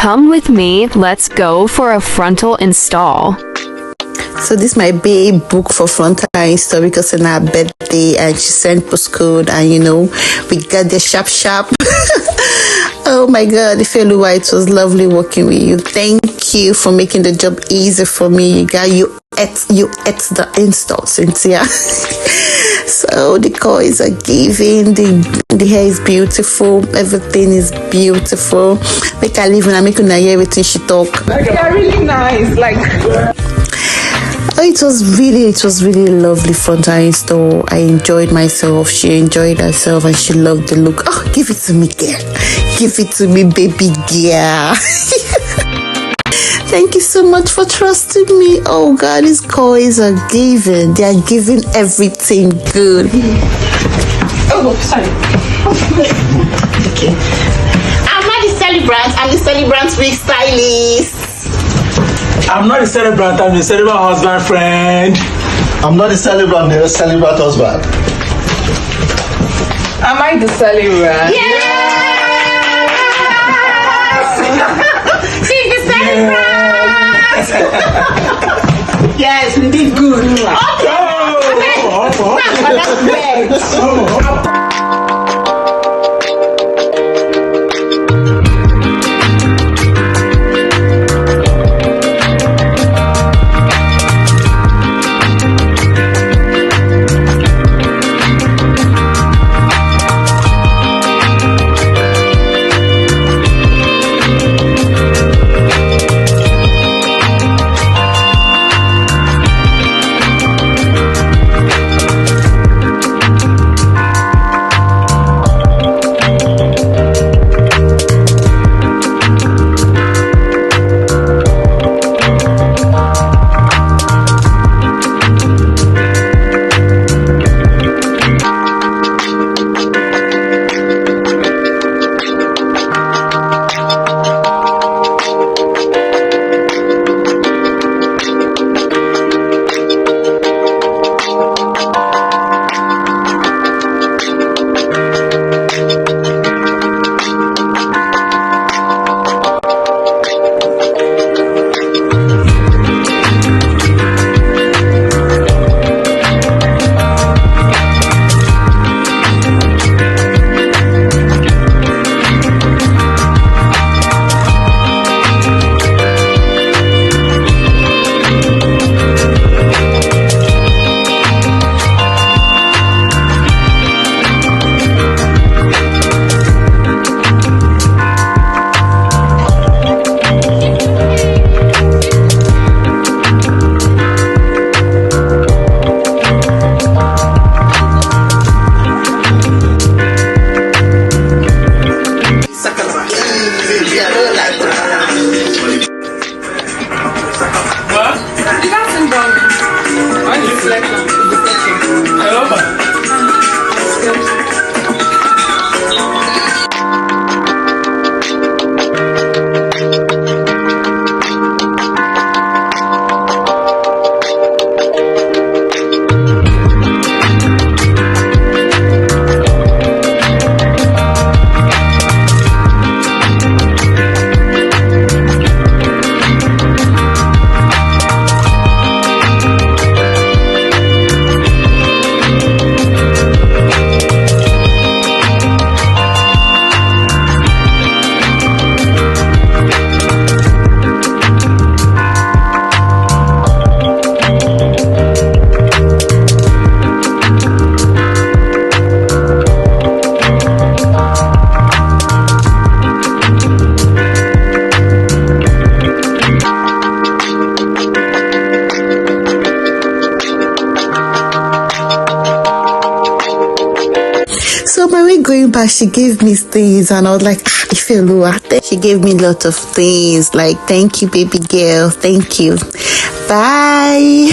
Come with me, let's go for a frontal install. So this my babe book for Frontal install because on her birthday and she sent postcode and we got the sharp. Oh my god, Ifeluwa, it was lovely working with you. Thank you for making the job easy for me. You ate the install, Cynthia. So the coins are giving, the hair is beautiful, everything is beautiful. Make her leave and I make her hear everything she talk. They're really nice, Oh, it was really lovely Frontal install. I enjoyed myself, she enjoyed herself, and she loved the look. Oh, give it to me, girl. Give it to me, baby girl. Thank you so much for trusting me. Oh God, these coins are giving. They are giving everything good. Oh, sorry. Okay. I'm not the celebrant. I'm the celebrant wig stylist. I'm not the celebrant, I'm the celebrant husband friend. I'm not the celebrant, the celebrant husband. Am I the celebrant? Yes! She's the celebrant! Yes, we did good. Okay. That's So my way going back, she gave me things and I was like, Ifeluwa. She gave me a lot of things like, thank you, baby girl. Thank you. Bye.